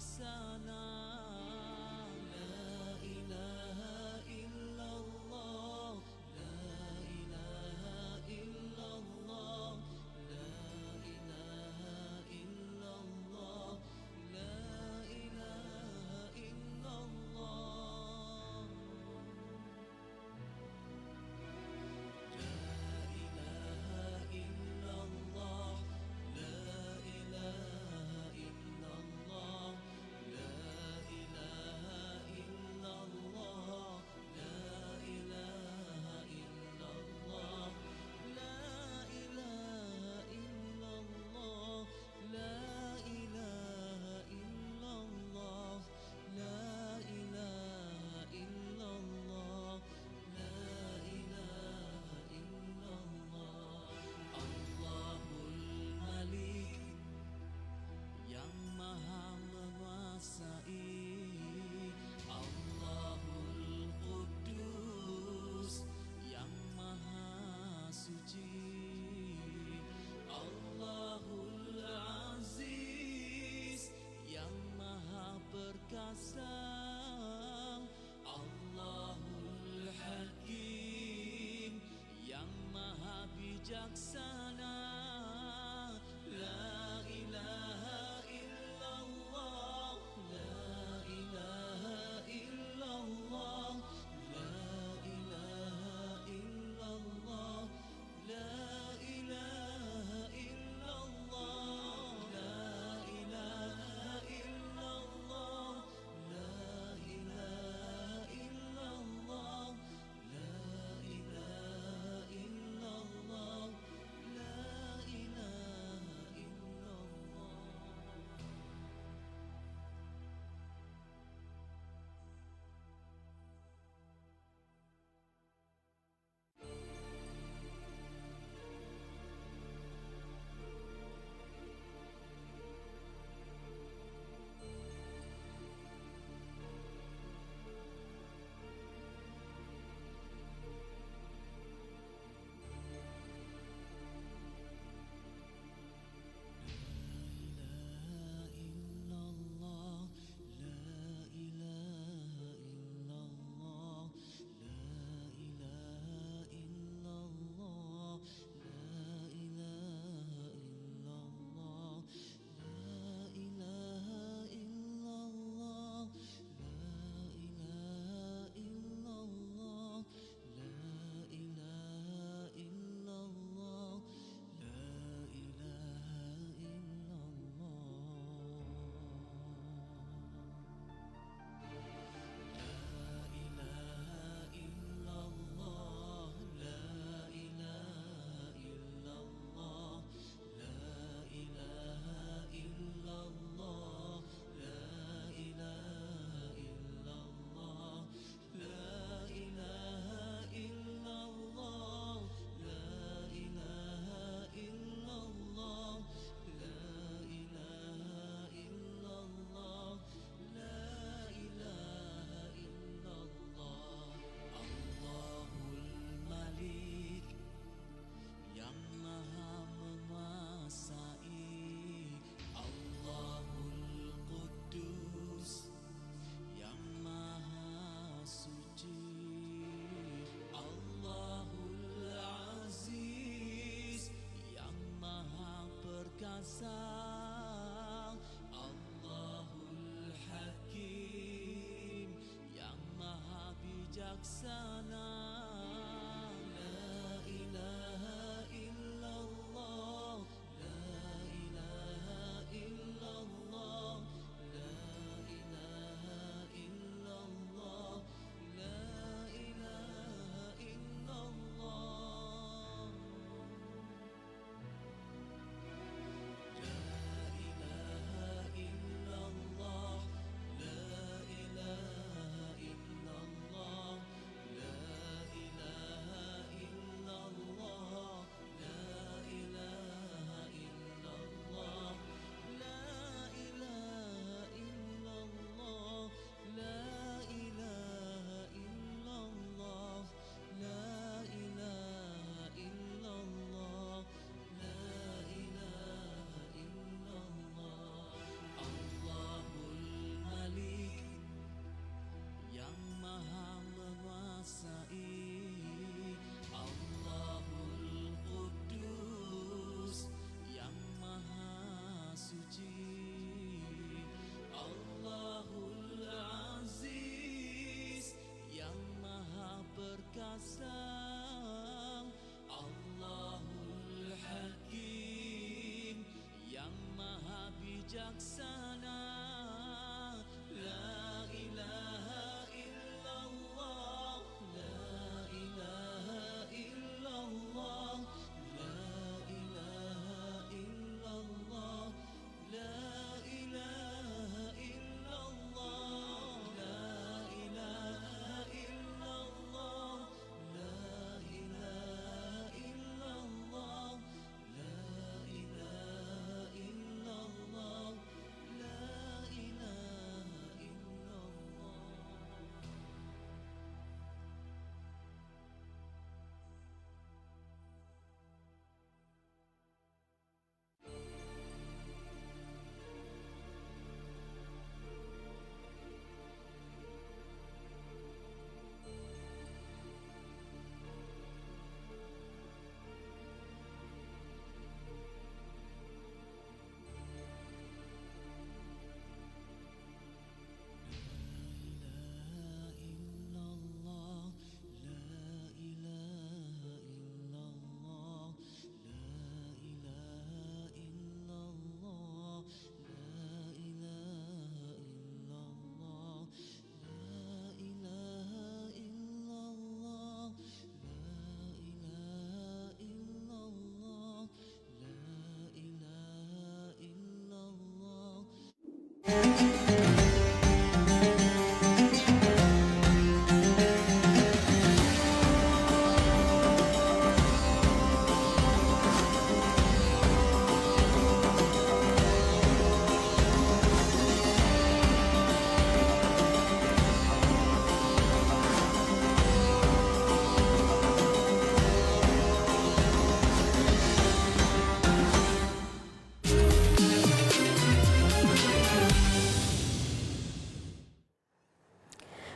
bijaksana. La ilaha illallah, la ilaha illallah, la ilaha illallah, la ilaha illallah. La ilaha illallah, la ilaha illallah, la ilaha illallah, la ilaha illallah, la ilaha illallah, la ilaha illallah, la ilaha illallah, la ilaha illallah. Allahul Malik yang maha menguasai, Allahul Quddus yang maha suci, Allahul Aziz yang maha perkasa, Allahul Hakim yang maha bijaksana. La ilaha illallah, la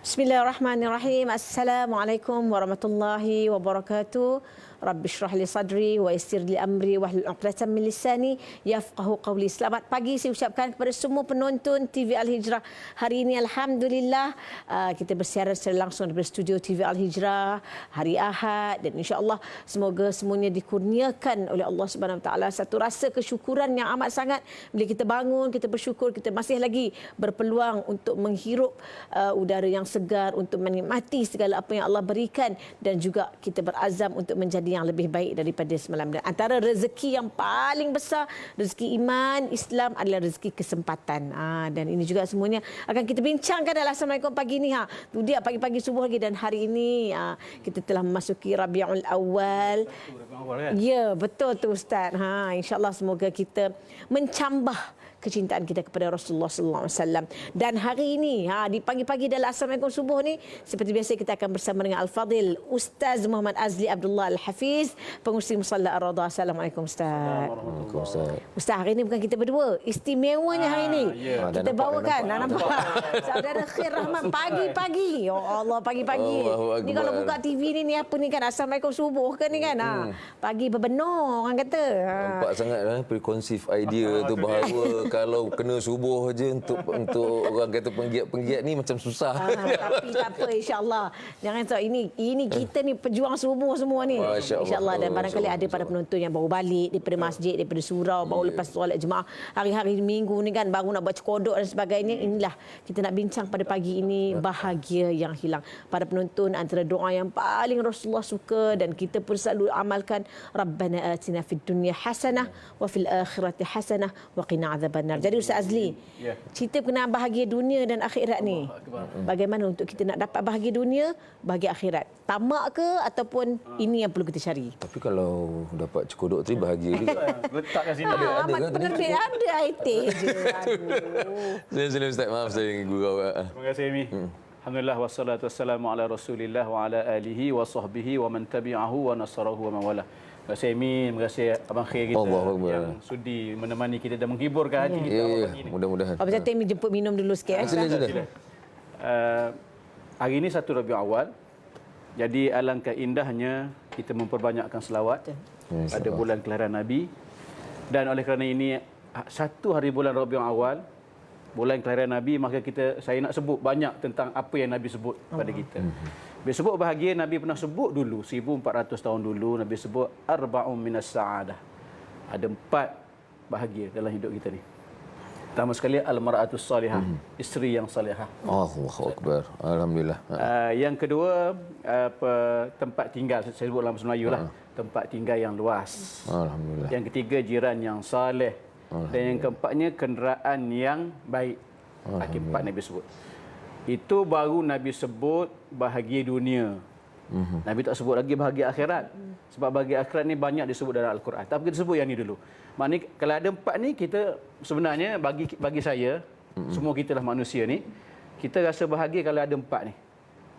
Bismillahirrahmanirrahim. Assalamualaikum warahmatullahi wabarakatuh. Rabbi syrah li sadri wa yassir li amri wahlul 'uqdatam min lisani yafqahu qawli. Selamat pagi saya ucapkan kepada semua penonton TV Al-Hijrah. Hari ini alhamdulillah kita bersiaran secara langsung dari studio TV Al-Hijrah hari Ahad, dan insya-Allah semoga semuanya dikurniakan oleh Allah Subhanahu Wa Taala satu rasa kesyukuran yang amat sangat bila kita bangun, kita bersyukur kita masih lagi berpeluang untuk menghirup udara yang segar, untuk menikmati segala apa yang Allah berikan, dan juga kita berazam untuk menjadi yang lebih baik daripada semalam. Dan antara rezeki yang paling besar, rezeki iman Islam adalah rezeki kesempatan. Dan ini juga semuanya akan kita bincangkan dalam Assalamualaikum pagi ini. Tu dia pagi-pagi subuh lagi, dan hari ini kita telah memasuki Rabiul Awal. Ya, betul tu Ustaz. InsyaAllah semoga kita mencambah kecintaan kita kepada Rasulullah sallallahu alaihi wasallam. Dan hari ini di pagi-pagi dalam Assalamualaikum subuh ni, seperti biasa kita akan bersama dengan Al-Fadil Ustaz Muhammad Azli Abdullah Al-Hafiz, pengurusi Musalla Ar-Radha. Assalamualaikum Ustaz. Ustaz, hari ini bukan kita berdua, istimewanya hari ini. Kita bawakan nampak saudara Khair Rahman pagi-pagi. Ya Allah, pagi-pagi. Ni kalau buka TV ni apa ni kan, Assalamualaikum subuh ke ni kan. Pagi berbenur orang kata. Nampak sangat prekonsif idea tu, bahawa kalau kena subuh je untuk orang kata penggiat-penggiat ni macam susah. Tapi tak apa, insya-Allah. Jangan tahu ini kita ni pejuang subuh semua ni. Insya-Allah. Dan barangkali ada para penonton yang baru balik daripada masjid, daripada surau, baru lepas solat jemaah. Hari-hari minggu ni kan baru nak baca kodok dan sebagainya. Inilah kita nak bincang pada pagi ini, bahagia yang hilang. Para penonton, antara doa yang paling Rasulullah suka dan kita pun selalu amalkan, Rabbana atina fid dunya hasanah wa fil akhirati hasanah wa qina adzaban. Jadi Ustaz Azli, cerita berkenaan bahagia dunia dan akhirat ni, bagaimana untuk kita nak dapat bahagia dunia, bahagia akhirat? Tamak ke ataupun ini yang perlu kita cari? Tapi kalau dapat cekodok tu bahagia juga. Letak kat sini. Ada penerbit ada IT je. Sila Ustaz, maaf saya gurau. Terima kasih Amy. Alhamdulillah wassalatu wassalamu ala Rasulillah wa ala alihi wa sahbihi wa man tabi'ahu wa nasarahu wa man wala. Terima kasih Amin, terima kasih Abang Khair kita yang sudi menemani kita dan menghiburkan hati kita. Mudah-mudahan. Apa kata Amin jemput minum dulu sikit. Sila. Hari ini 1 Rabiul Awal. Jadi alangkah indahnya kita memperbanyakkan selawat pada bulan kelahiran Nabi. Dan oleh kerana ini satu hari bulan Rabiul Awal, bulan kelahiran Nabi, maka saya nak sebut banyak tentang apa yang Nabi sebut pada kita. Bila sebut bahagia, Nabi pernah sebut dulu 1400 tahun dulu, Nabi sebut arba'un minas sa'adah. Ada 4 bahagia dalam hidup kita ni. Pertama sekali al-mar'atus salihah, isteri yang salihah. Allahu akbar. Alhamdulillah. Yang kedua tempat tinggal, saya sebut dalam bahasa Melayu lah, tempat tinggal yang luas. Alhamdulillah. Yang ketiga jiran yang saleh. Dan yang keempatnya kenderaan yang baik. Empat Nabi sebut. Itu baru Nabi sebut bahagia dunia. Nabi tak sebut lagi bahagia akhirat. Sebab bahagia akhirat ni banyak disebut dalam Al-Quran. Tapi kita sebut yang ni dulu. Maknanya kalau ada 4 ni, kita sebenarnya bagi saya, semua kita lah manusia ni, kita rasa bahagia kalau ada 4 ni.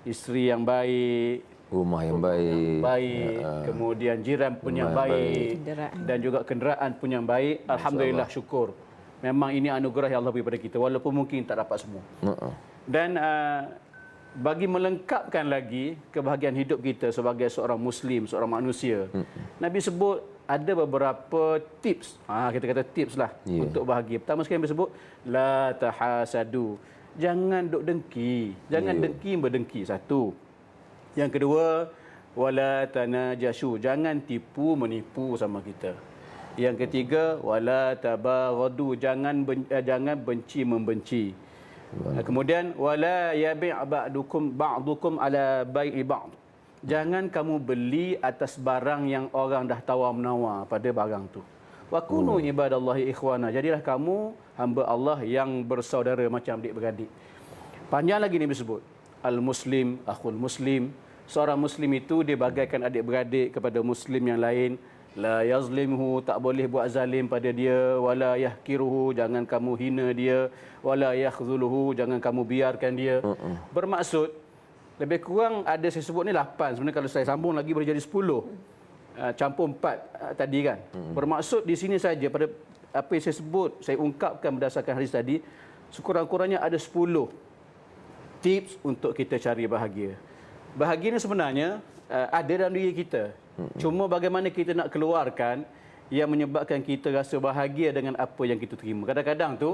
Isteri yang baik, rumah yang baik, kemudian jiran pun yang baik, dan juga kenderaan pun yang baik. Alhamdulillah, syukur. Memang ini anugerah yang Allah beri pada kita, walaupun mungkin tak dapat semua. Dan bagi melengkapkan lagi kebahagiaan hidup kita sebagai seorang Muslim, seorang manusia, Nabi sebut ada beberapa tips. Kita kata tips lah untuk bahagia. Pertama sekali Nabi sebut, la tahasadu. Jangan duk dengki. Jangan dengki berdengki. Satu. Yang kedua, wala tanajashu. Jangan tipu menipu sama kita. Yang ketiga, wala tabaghadu. Jangan benci membenci. Kemudian wala yabi' ba'dukum ala bai'i ba'd. Jangan kamu beli atas barang yang orang dah tawar-menawar pada barang tu. Wa kunu ibadallahi ikhwana. Jadilah kamu hamba Allah yang bersaudara macam adik-beradik. Panjang lagi Nabi sebut, al-muslim akhul muslim. Seorang muslim itu dia bagaikan adik-beradik kepada muslim yang lain. La yazlimhu, tak boleh buat zalim pada dia. Wala yahkiruhu, jangan kamu hina dia. Wala yakhzuluhu, jangan kamu biarkan dia. Bermaksud, lebih kurang ada saya sebut ni 8. Sebenarnya kalau saya sambung lagi boleh jadi 10. Campur 4 tadi kan. Bermaksud di sini saja pada apa yang saya sebut, saya ungkapkan berdasarkan hadis tadi, sekurang-kurangnya ada 10 tips untuk kita cari bahagia. Bahagia ni sebenarnya ada dalam diri kita. Cuma bagaimana kita nak keluarkan yang menyebabkan kita rasa bahagia dengan apa yang kita terima. Kadang-kadang tu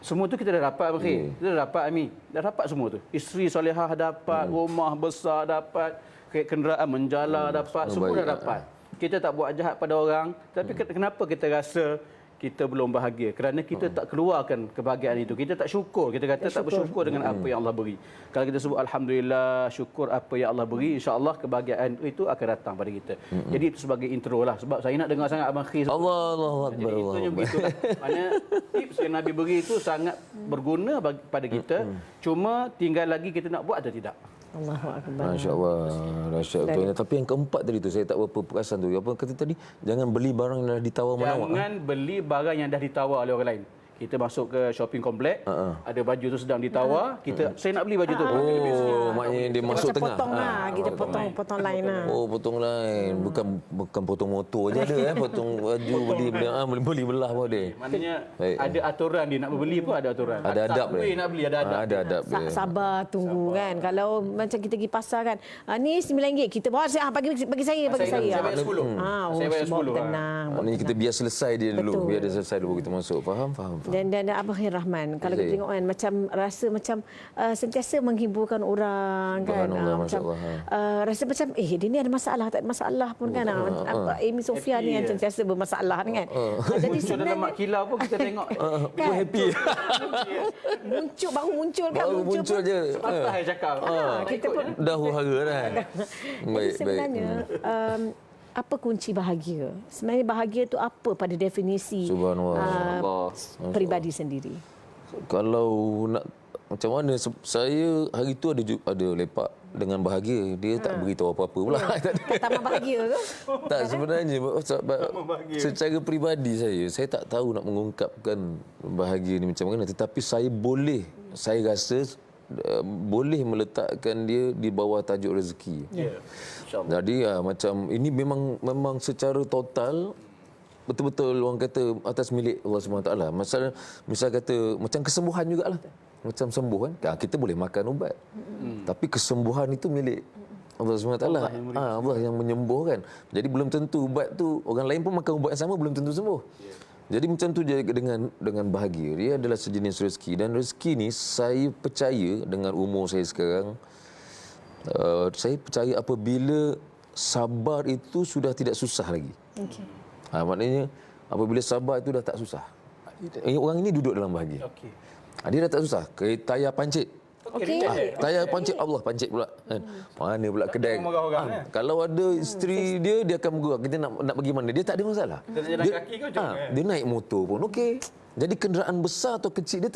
semua tu kita dah dapat, Akhil. Kita dah dapat, Ami. Dah dapat semua tu. Isteri solehah dapat, rumah besar dapat, kenderaan menjala dapat, semua dah dapat. Kita tak buat jahat pada orang, tapi kenapa kita rasa kita belum bahagia? Kerana kita tak keluarkan kebahagiaan itu. Kita tak syukur. Kita kata tak bersyukur dengan apa yang Allah beri. Kalau kita sebut alhamdulillah, syukur apa yang Allah beri, insya-Allah kebahagiaan itu akan datang pada kita. Jadi itu sebagai intro lah. Sebab saya nak dengar sangat Abang Khis. Allahu Akbar. Jadi itu begitu. Maknanya tips yang Nabi beri itu sangat berguna pada kita. Cuma tinggal lagi kita nak buat atau tidak. Allahu akbar. Masya-Allah. Dahsyat betul. Tapi yang keempat tadi tu saya tak berapa perasan tu. Apa kata tadi? Jangan beli barang yang dah ditawar-menawar. Jangan beli barang yang dah ditawar oleh orang lain. Kita masuk ke shopping komplek, ada baju tu sedang ditawar, saya nak beli baju tu. Oh, maknanya dia masuk Macam tengah. potong lah. Kita potong lain lah. Oh, potong lain. Bukan potong motor je ada potong baju beli belah pun ada. Maknanya Baik. ada aturan dia nak berbeli pun ada aturan. Ada adab dia. Nak beli ada adab. Ada adab dia. Sabar tunggu kan. Kalau macam kita pergi pasar kan, ni RM9 kita bawa bagi saya. Saya bayar 10. Saya bayar 10. Tenang. Maknanya kita biar selesai dia dulu. Betul. Biar dia selesai dulu kita masuk. Faham? Dan Abang Khair Rahman, kalau kita tengok kan macam rasa macam sentiasa menghiburkan orang kan. Macam rasa macam dia ni ada masalah, tak ada masalah pun kan. Amy Sofia ni yang sentiasa bermasalah ni kan. Jadi Muncul dalam mak kilau pun kita tengok kan? Happy. baru muncul kan. Baru muncul je. patah saya cakap. Kita pun Dah huru dah. jadi sebenarnya apa kunci bahagia? Sebenarnya bahagia tu apa pada definisi peribadi sendiri? Kalau nak macam mana, saya hari tu ada lepak dengan bahagia. Dia tak beritahu apa-apa pula. Taman bahagia ke? Tak, sebenarnya secara peribadi saya tak tahu nak mengungkapkan bahagia ni macam mana, tetapi saya rasa boleh meletakkan dia di bawah tajuk rezeki. Jadi macam ini memang secara total betul-betul orang kata atas milik Allah SWT. Misal kata macam kesembuhan jugalah. Macam sembuh kan, kita boleh makan ubat. Tapi kesembuhan itu milik Allah SWT. Allah yang menyembuhkan. Jadi belum tentu ubat tu, orang lain pun makan ubat yang sama belum tentu sembuh. Jadi macam tu je dengan bahagia. Dia adalah sejenis rezeki. Dan rezeki ni saya percaya dengan umur saya sekarang, saya percaya apabila sabar itu sudah tidak susah lagi. Okay. Maknanya apabila sabar itu dah tak susah. Orang ini duduk dalam bahagia. Okay. Dia dah tak susah. Tayar pancit. Tayar pancit, Allah pancit pula. Mana pula kedai. Kalau ada isteri dia akan bergerak. Kita nak pergi mana, dia tak ada masalah. Dia naik motor pun okey. Jadi kenderaan besar atau kecil dia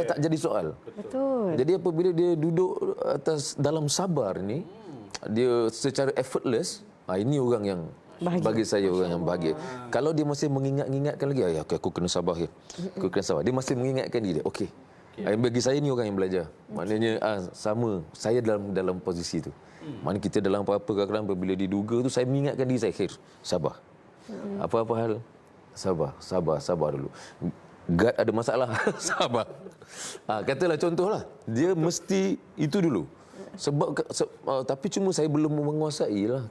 tak jadi soal. Betul. Jadi apabila dia duduk dalam sabar ni, dia secara effortless, ini orang yang bahagia. Bagi saya orang yang bahagia. Kalau dia masih mengingatkan lagi, aku kena sabar ya. Aku kena sabar. Dia masih mengingatkan diri dia. Okey. Bagi saya ni orang yang belajar. Maknanya sama saya dalam posisi tu. Maknanya kita dalam apa-apa kadang-kadang apabila diduga tu saya mengingatkan diri saya, Khair, sabar. Apa-apa hal sabar dulu. God ada masalah, sabar. Katalah contohlah, dia mesti itu dulu. Tapi cuma saya belum menguasai lah.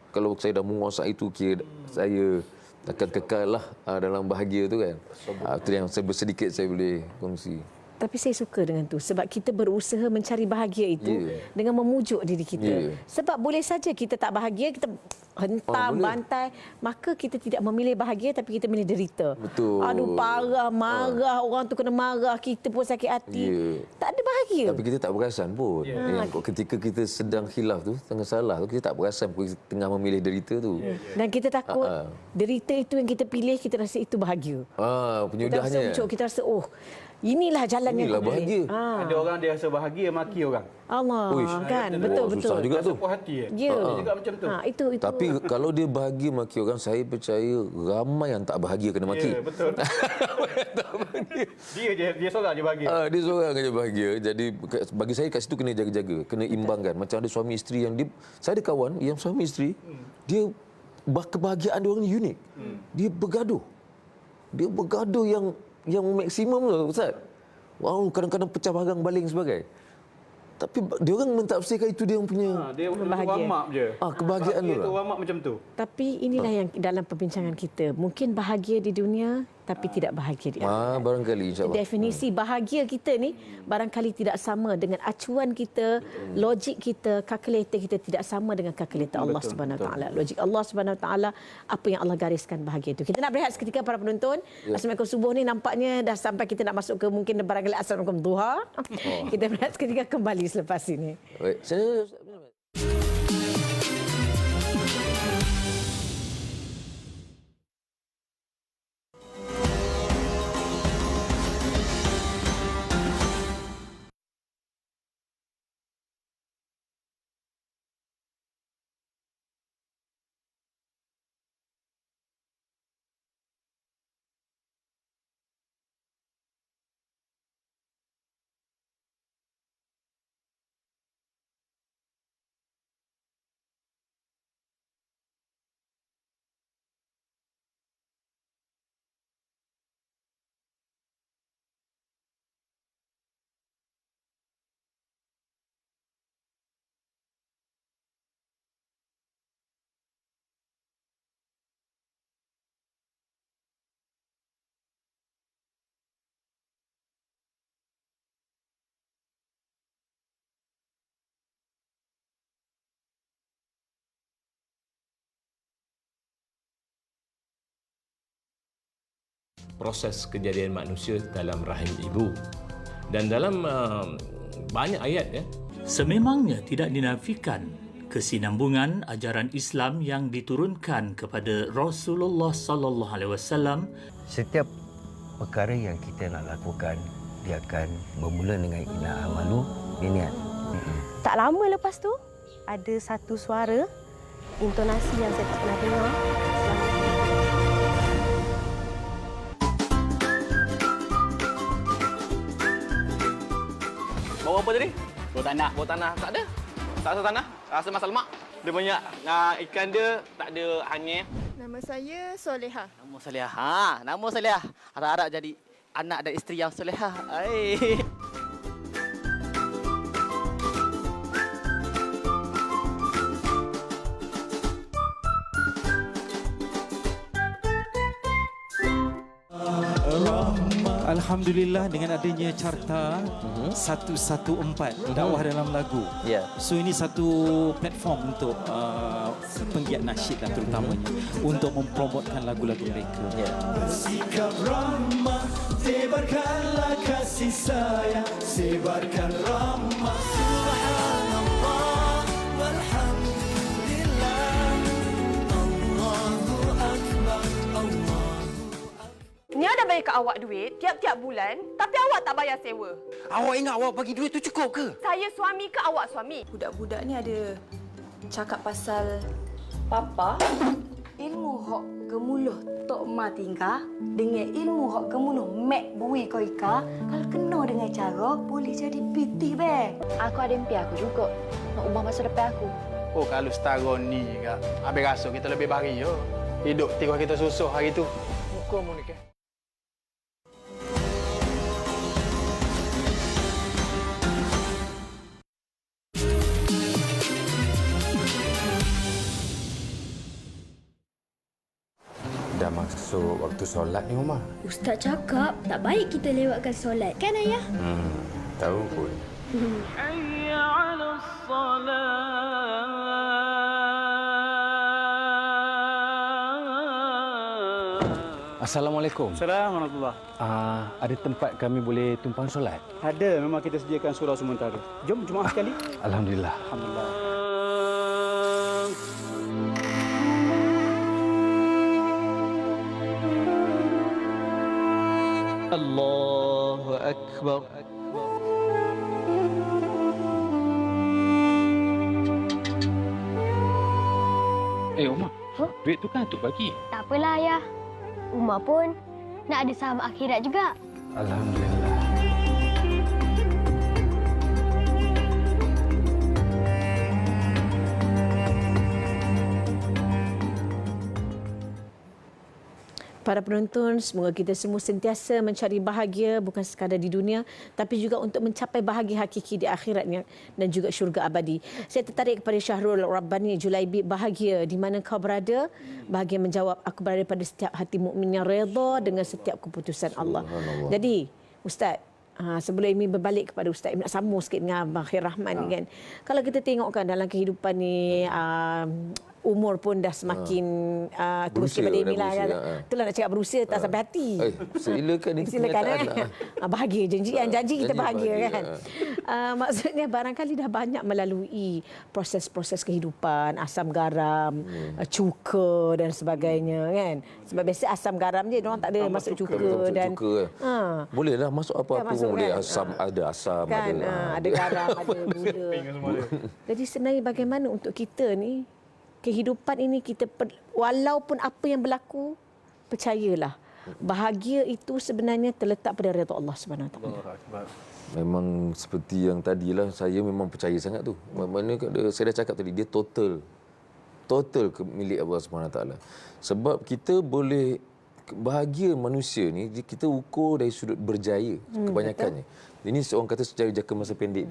Kalau saya dah menguasai itu, kira saya akan kekal lah dalam bahagia tu kan. Itu yang sedikit saya boleh kongsi. Tapi saya suka dengan tu sebab kita berusaha mencari bahagia itu dengan memujuk diri kita. Sebab boleh saja kita tak bahagia, kita hentam, bantai, maka kita tidak memilih bahagia tapi kita memilih derita. Betul. Aduh marah, orang tu kena marah, kita pun sakit hati. Tak ada bahagia. Tapi kita tak perasan pun. Ketika kita sedang khilaf tu, tengah salah tu, kita tak perasan kita tengah memilih derita tu. Dan kita takut derita itu yang kita pilih, kita rasa itu bahagia. Penyudahnya. Kita rasa inilah jalan yang bahagia. Ada orang dia rasa bahagia maki orang. Allah kan, betul. Susah juga tu. Puas hati. Dia juga macam tu. Itu. Tapi kalau dia bahagia maki orang, saya percaya ramai yang tak bahagia kena maki. Ya, betul. dia seorang je bahagia. Dia seorang je bahagia. Jadi bagi saya kat situ kena jaga-jaga, kena imbangkan. Macam ada suami isteri yang saya ada kawan yang suami isteri, dia kebahagiaan dia orang ni unik. Dia bergaduh yang maksimum tu, Ustaz. Wow, kadang-kadang pecah bagang baling sebagai. Tapi dia orang mentafsirkan itu dia punya Dia Bahagia. warm up je. kebahagiaan Bahagia tu tu lah. warm up macam tu. Tapi inilah yang dalam perbincangan kita. Mungkin bahagia di dunia tapi tidak bahagia di akhirat. Barangkali insya-Allah. Definisi bahagia kita ni barangkali tidak sama dengan acuan kita, logik kita, kalkulator kita tidak sama dengan kalkulator Allah Betul, Subhanahu Wa betul. Taala. Logik Allah Subhanahu Wa Taala, apa yang Allah gariskan bahagia itu. Kita nak berehat seketika para penonton. Assalamualaikum subuh ni nampaknya dah sampai kita nak masuk ke mungkin barangkali Assalamualaikum duha. Kita berehat seketika, kembali selepas ini. Baik, saya proses kejadian manusia dalam rahim ibu. Dan dalam banyak ayat ya, Sememangnya tidak dinafikan kesinambungan ajaran Islam yang diturunkan kepada Rasulullah sallallahu alaihi wasallam. Setiap perkara yang kita nak lakukan, dia akan bermula dengan inna amalu biniat. Tak lama lepas tu, ada satu suara, intonasi yang saya tak pernah dengar. Bawa apa tadi? Bawa tanah. Bawa tanah. Tak ada. Tak rasa tanah. Rasa masak lemak. Dia banyak ikan dia tak ada hanyir. Nama saya Soleha. Nama Salihah. Nama Salihah. Harap-harap jadi anak dan isteri yang solehah. Alhamdulillah dengan adanya carta 114 dakwah dalam lagu. So ini satu platform untuk penggiat nasyid dan terutamanya untuk mempromotkan lagu-lagu mereka. Sikap ramah, sebarkanlah kasih sayang, sebarkan rahmah. Subhanallah, walhamdulillah, Allahu Akbar, Allah. Nia dah bayar kat awak duit tiap-tiap bulan, tapi awak tak bayar sewa. Awak ingat awak bagi duit tu cukup ke? Saya suami ke awak suami? Budak-budak ni ada cakap pasal papa. Ilmu hok gemuluh tok ma tingkah dengan ilmu hok gemuluh mek bui kau ika, kalau kena dengan cara boleh jadi pitih be. Aku ada impian aku juga nak ubah masa depan aku. Oh, kalau setahun ni juga. Habis rasa kita lebih bari yo. Hidup tengok kita susah hari tu. Muka mu nikah. Dah masuk waktu solat ni, Umar. Ustaz cakap tak baik kita lewatkan solat. Kan ayah? Tahu pun. Assalamualaikum. Assalamualaikum warahmatullahi. Ada tempat kami boleh tumpang solat? Ada, memang kita sediakan surau sementara. Jom jemaah sekali. Alhamdulillah. Alhamdulillah. Allahu Akbar. Umar, duit tu kan untuk bagi. Tak apalah ayah. Umar pun nak ada saham akhirat juga. Alhamdulillah. para penonton, semoga kita semua sentiasa mencari bahagia bukan sekadar di dunia tapi juga untuk mencapai bahagia hakiki di akhiratnya dan juga syurga abadi. Saya tertarik kepada Syahrul Rabbani Julaibi, bahagia di mana kau berada? Bahagia menjawab, aku berada pada setiap hati mukmin yang redha dengan setiap keputusan Allah. Jadi, Ustaz, sebelum ini berbalik kepada Ustaz, nak sambung sikit dengan Abang Khair Rahman ni kan. Kalau kita tengokkan dalam kehidupan ni, umur pun dah semakin terus kepada inilah kan. Itulah nak cakap berusia tak sampai hati. Silakan itu kenyataan. Bahagia, janji kita bahagia kan. Maksudnya barangkali dah banyak melalui proses-proses kehidupan, asam garam, cuka dan sebagainya kan. Sebab biasa asam garam je, orang tak ada masuk cuka dan bolehlah masuk apa-apa pun boleh. Asam, ada asam, kan, ada garam, ada gula. Jadi sebenarnya bagaimana untuk kita ni kehidupan ini kita walaupun apa yang berlaku, percayalah bahagia itu sebenarnya terletak pada redha Allah Subhanahu Wa Taala. Memang seperti yang tadilah, saya memang percaya sangat tu. Mana saya dah cakap tadi, dia total milik Allah Subhanahu Wa Taala. Sebab kita boleh bahagia manusia ni kita ukur dari sudut berjaya kebanyakannya. Ini seorang kata secara jangka masa pendek.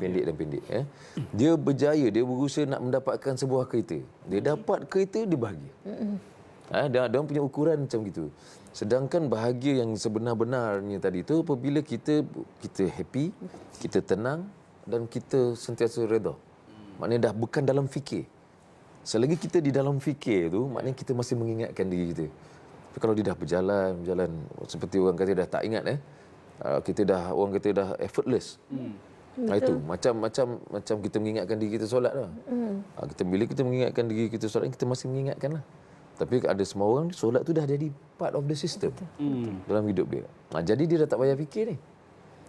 Dia berjaya, dia berusaha nak mendapatkan sebuah kereta. Dia dapat kereta, dia bahagia. Dia punya ukuran macam gitu. Sedangkan bahagia yang sebenar-benarnya tadi tu apabila kita happy, kita tenang dan kita sentiasa redha. Maknanya dah bukan dalam fikir. Selagi kita di dalam fikir tu, maknanya kita masih mengingatkan diri kita. Tapi kalau dia dah berjalan seperti orang kata dah tak ingat orang kita dah effortless. Itu macam kita mengingatkan diri kita solat lah. Bila kita mengingatkan diri kita solat, kita masih mengingatkan lah. Tapi ada semua orang solat tu dah jadi part of the system dalam hidup dia. Jadi dia dah tak payah fikir ni.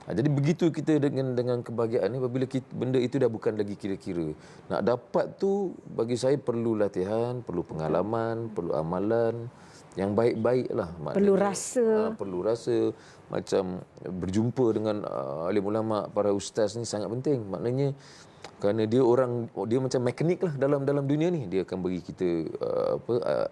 Jadi begitu kita dengan kebahagiaan ni, apabila benda itu dah bukan lagi kira-kira. Nak dapat tu bagi saya perlu latihan, perlu pengalaman, perlu amalan yang baik-baik lah. Perlu rasa. Macam berjumpa dengan alim ulama, para ustaz ni sangat penting. Maknanya kerana dia macam mekanik lah dalam dunia ni. Dia akan bagi kita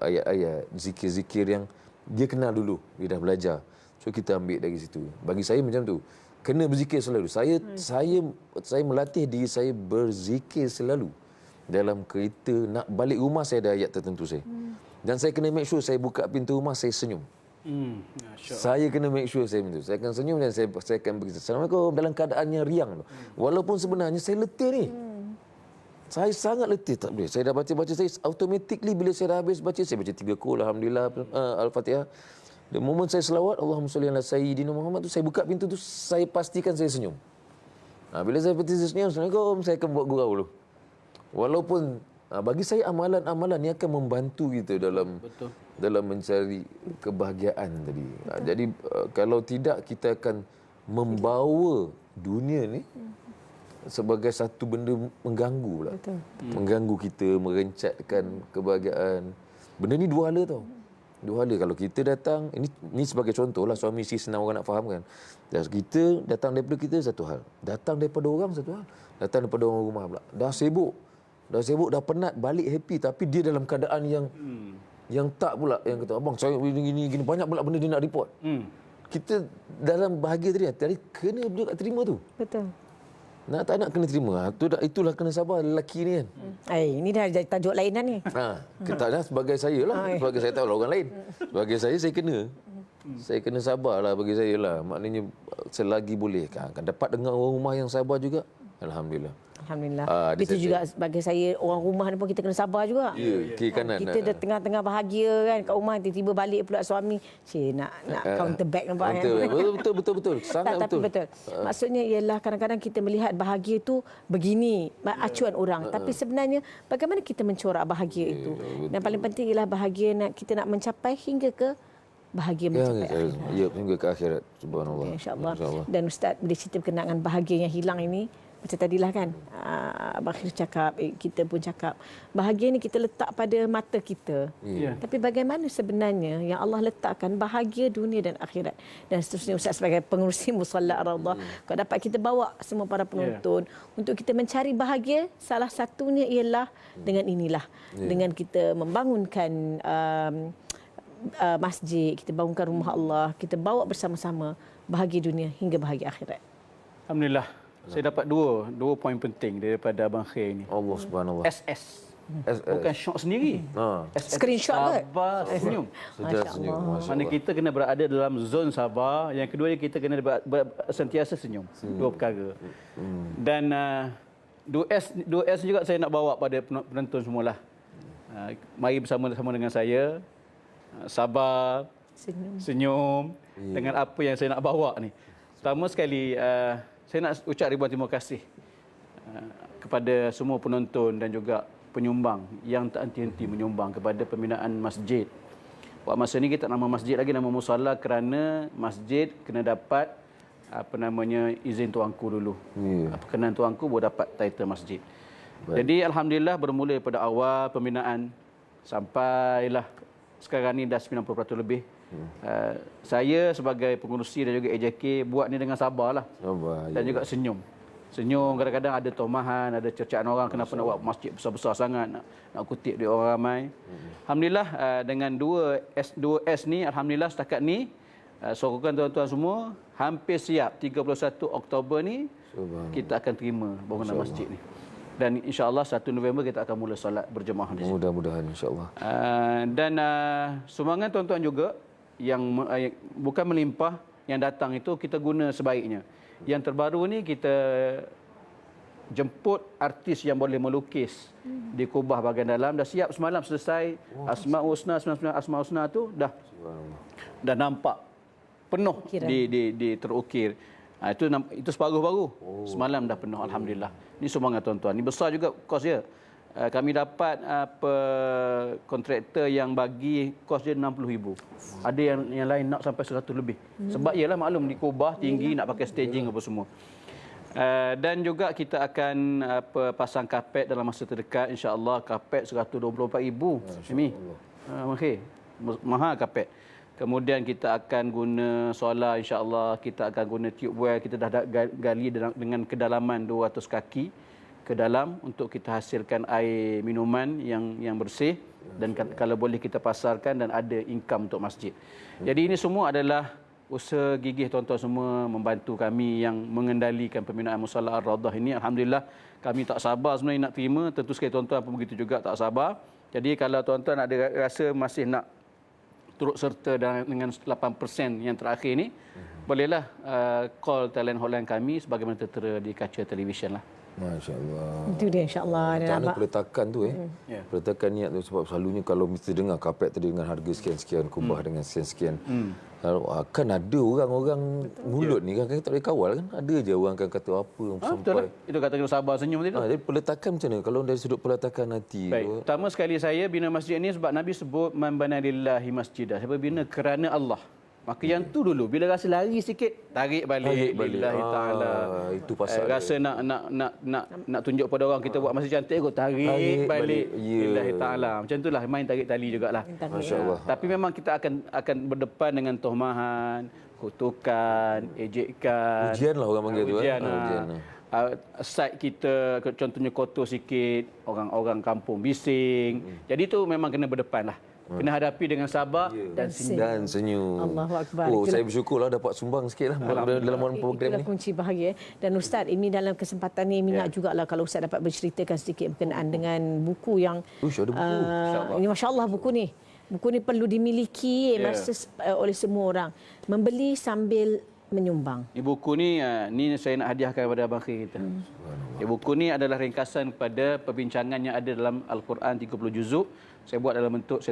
ayat-ayat, zikir-zikir yang dia kenal dulu, dia dah belajar. So kita ambil dari situ. Bagi saya macam tu. Kena berzikir selalu. Saya melatih diri saya berzikir selalu. Dalam kereta, nak balik rumah saya ada ayat tertentu saya. Dan saya kena make sure saya buka pintu rumah, saya senyum. Saya kena make sure saya begitu. Saya akan senyum dan saya akan berkata, Assalamualaikum, dalam keadaannya riang. Walaupun sebenarnya saya letih ni. Saya sangat letih, tak boleh. Saya dah baca-baca, saya automatically bila saya dah habis baca, saya baca 3 qul, Alhamdulillah, Al-Fatihah. The moment saya selawat, Allahumma salli ala Sayyidina Muhammad tu, saya buka pintu tu, saya pastikan saya senyum. Bila saya senyum, Assalamualaikum, saya akan buat gurau dulu. Walaupun bagi saya amalan-amalan ni akan membantu kita dalam mencari kebahagiaan tadi. Jadi kalau tidak, kita akan membawa dunia ni sebagai satu benda mengganggu pula. Mengganggu kita, merencatkan kebahagiaan. Benda ni dua hala tau. Dua hala. Kalau kita datang, ini sebagai contoh lah, suami isteri senang orang nak faham kan. Kita datang daripada kita satu hal. Datang daripada orang satu hal. Datang daripada orang rumah pula. Dah sibuk, dah penat, balik happy. Tapi dia dalam keadaan yang tak pula. Yang kata, abang saya gini, banyak pula benda dia nak report. Kita dalam bahagia tadi kena dia tak terima tu. Betul. Tak nak kena terima. Itulah kena sabar lelaki ni kan. Ini dah jadi tajuk lain dah ni. Kita dah sebagai saya lah. Sebagai saya tahu lah orang lain. Sebagai saya kena. Saya kena sabar lah bagi saya lah. Maknanya selagi boleh kan dapat dengan orang rumah yang sabar juga. Alhamdulillah. Itu juga bagi saya, orang rumah ni pun kita kena sabar juga. Kiri kanan. Kita dah tengah-tengah bahagia kan kat rumah, tiba-tiba balik pula suami. Nak counter back nampak kan. Betul. Sangat betul. Maksudnya ialah kadang-kadang kita melihat bahagia tu begini, acuan orang. Tapi sebenarnya bagaimana kita mencorak bahagia itu. Dan paling penting ialah bahagia kita nak mencapai hingga ke bahagia mencapai akhirat. Hingga ke akhirat. Subhanallah. InsyaAllah. Dan Ustaz boleh cerita berkenaan dengan bahagia yang hilang ini. Macam tadilah kan, Abang Khair cakap, kita pun cakap, bahagia ni kita letak pada mata kita. Tapi bagaimana sebenarnya yang Allah letakkan bahagia dunia dan akhirat. Dan seterusnya Ustaz sebagai pengurusi Musalla Ar-Rawdah, kalau dapat kita bawa semua para penonton untuk kita mencari bahagia, salah satunya ialah dengan inilah. Dengan kita membangunkan masjid, kita bangunkan rumah Allah, kita bawa bersama-sama bahagia dunia hingga bahagia akhirat. Alhamdulillah. Saya dapat dua poin penting daripada Abang Khair ni. Allah Subhanahu wa SS. Bukan syok sendiri. Screenshot ke? Sabar, senyum. Sudah senyum. Mana kita kena berada dalam zon sabar. Yang kedua kita kena sentiasa senyum. Dua perkara. Dan dua S juga saya nak bawa pada penonton semualah. Mari bersama-sama dengan saya. Sabar, senyum dengan apa yang saya nak bawa ni. Pertama sekali, saya nak ucap ribuan terima kasih kepada semua penonton dan juga penyumbang yang tak henti-henti menyumbang kepada pembinaan masjid. Buat masa ni kita nama masjid lagi nama musalla kerana masjid kena dapat izin tuanku dulu. Perkenan tuanku baru dapat title masjid. Jadi alhamdulillah bermula daripada awal pembinaan sampailah sekarang ni dah 90% lebih. Saya sebagai pengurusi dan juga AJK buat ni dengan sabarlah. Dan juga senyum. Senyum, kadang-kadang ada tomahan, ada cercaan orang kenapa nak buat masjid besar-besar sangat, nak kutip dia orang ramai. Alhamdulillah dengan 2S ni, alhamdulillah setakat ni sokongan tuan-tuan semua hampir siap 31 Oktober ni kita akan terima bangunan masjid ni. Dan insya-Allah 1 November kita akan mula solat berjemaah di sini. Mudah-mudahan insya-Allah. Dan sumbangan tuan-tuan juga yang bukan melimpah yang datang itu kita guna sebaiknya. Yang terbaru ni kita jemput artis yang boleh melukis di Kubah bahagian dalam. Dah siap semalam selesai. Asmaul Husna, 99 Asmaul Husna tu dah nampak penuh terukir. Itu separuh baru. Semalam dah penuh alhamdulillah. Ini sumbangan tuan-tuan. Ini besar juga kos dia. Kami dapat kontraktor yang bagi kos dia 60,000. Ada yang lain nak sampai 100 lebih. Sebab ialah maklum di Kubah tinggi nak pakai staging apa semua. Dan juga kita akan pasang kapet dalam masa terdekat insya-Allah kapet 124,000. Ini. Okey. Mahal kapet. Kemudian kita akan guna solar insya-Allah, kita akan guna tube well, kita dah gali dengan kedalaman 200 kaki ke dalam untuk kita hasilkan air minuman yang bersih dan kalau boleh kita pasarkan dan ada income untuk masjid. Jadi ini semua adalah usaha gigih tuan-tuan semua membantu kami yang mengendalikan pembinaan Musalla Ar-Raudhah ini. Alhamdulillah kami tak sabar sebenarnya nak terima, tentu sekali tuan-tuan pun begitu juga tak sabar. Jadi kalau tuan-tuan ada rasa masih nak turut serta dengan 8% yang terakhir ini, bolehlah call talent hotline kami sebagaimana tertera di kaca televisyen lah. Masya-Allah. Itu dia insya-Allah. Macam mana peletakan tu peletakan niat tu sebab selalunya kalau mesti dengar kapet tadi dengan harga sekian-sekian, Kubah dengan sekian-sekian. Kan ada orang-orang mulut ni kan kita tak boleh kawal kan. Ada je orang akan kata apa sampai. Betul. Itu kata kena sabar senyum tadi tu. Jadi peletakan macam mana kalau dari sudut peletakan hati? Baik. Pertama sekali saya bina masjid ni sebab Nabi sebut man bana lillahi masjidah. Siapa bina kerana Allah. Maka yang tu dulu bila rasa lari sikit tarik balik lillahi taala. Itu pasal rasa nak tunjuk pada orang kita buat masjid cantik kot tarik balik lillahi taala. Macam itulah main tarik tali jugalah. Masya-Allah. Tapi memang kita akan berdepan dengan tohmahan, kutukan, ejekan. Ujian lah orang panggil tu. Ujian. Site kita contohnya kotor sikit, orang kampung bising. Jadi tu memang kena berdepan lah. Kena hadapi dengan sabar dan senyum. Allahu Akbar. Saya bersyukurlah dapat sumbang sikitlah dalam program ni. Itulah kunci bahagia. Dan Ustaz, ini dalam kesempatan ni minat jugalah kalau Ustaz dapat berceritakan sedikit berkenaan dengan buku yang ada buku. ini masya-Allah buku ni. Buku ni perlu dimiliki oleh semua orang. Membeli sambil menyumbang. Di buku ni saya nak hadiahkan kepada abang Khair kita. Buku ni adalah ringkasan kepada perbincangan yang ada dalam Al-Quran 30 juzuk. Saya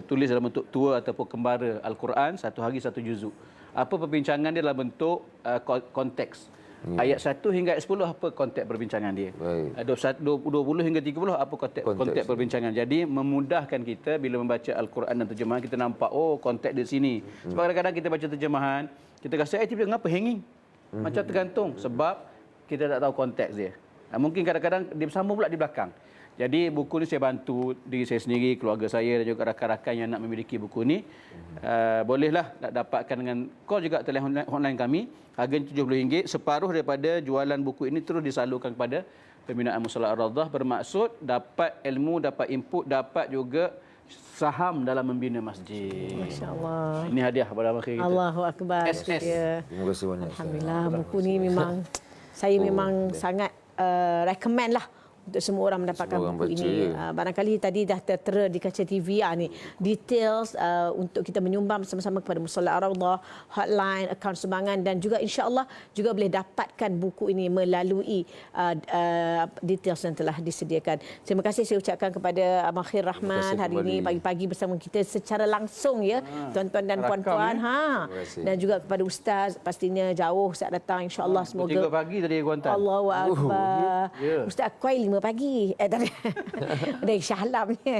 tulis dalam bentuk tua ataupun kembara Al-Quran, satu hari satu juzuk. Apa perbincangan dia dalam bentuk konteks. Ayat 1 hingga ayat 10 apa konteks perbincangan dia. 20 hingga 30 apa konteks perbincangan. Jadi memudahkan kita bila membaca Al-Quran dan terjemahan kita nampak konteks di sini. Sebab kadang-kadang kita baca terjemahan, kita rasa tiba-tiba kenapa hanging? Macam tergantung sebab kita tak tahu konteks dia. Mungkin kadang-kadang dia bersambung pula di belakang. Jadi buku ni saya bantu diri saya sendiri, keluarga saya dan juga rakan-rakan yang nak memiliki buku ni. Bolehlah dapatkan dengan call juga telefon hotline kami. Harganya RM70. Separuh daripada jualan buku ini terus disalurkan kepada pembinaan Musalla Ar-Raudhah. Bermaksud dapat ilmu, dapat input, dapat juga saham dalam membina masjid. Masya-Allah. Ini hadiah pada akhir kita. Allahu akbar. SS. Ya. Terima kasih banyak. Alhamdulillah, buku ni memang saya memang sangat recommend lah untuk semua orang mendapatkan Semua orang buku baca, ini. ya. Barangkali tadi dah tertera di kaca TV ni details untuk kita menyumbang bersama-sama kepada Musalla Ar-Rawdah, hotline, akaun sumbangan dan juga insya-Allah juga boleh dapatkan buku ini melalui details yang telah disediakan. Terima kasih saya ucapkan kepada Abang Khair Rahman hari ini pagi-pagi bersama kita secara langsung ya, tuan-tuan dan puan-puan. Dan juga kepada ustaz, pastinya jauh saat datang insya-Allah semoga 3 pagi tadi Kuantan. Allahu akbar. Ustaz Kuai 5 pagi. Tak ada. Dah Syahlamnya.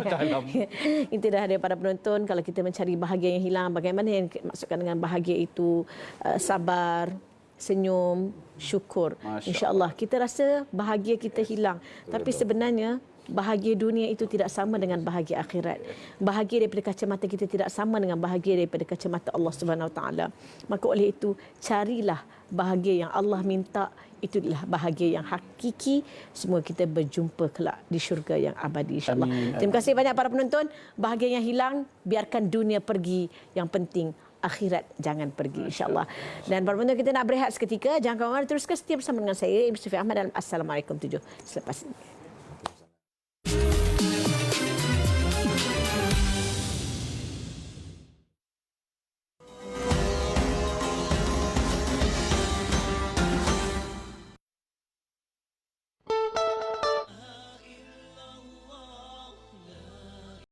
Itu dah ada para penonton. Kalau kita mencari bahagia yang hilang, bagaimana yang maksudkan dengan bahagia itu? Sabar, senyum, syukur. InsyaAllah kita rasa bahagia kita hilang. Tapi sebenarnya bahagia dunia itu tidak sama dengan bahagia akhirat. Bahagia daripada kacamata kita tidak sama dengan bahagia daripada kacamata Allah Subhanahu Wa Taala. Maka oleh itu carilah bahagia yang Allah minta. Itulah bahagia yang hakiki. Semua kita berjumpa kelak di syurga yang abadi insya-Allah. Terima kasih banyak para penonton. Bahagia yang hilang biarkan dunia pergi. Yang penting akhirat jangan pergi insya-Allah. Dan para penonton kita nak berehat seketika. Jangan kemana-mana, teruskan setia bersama dengan saya Ibu Sufi Ahmad dalam Assalamualaikum 7 selepas ini.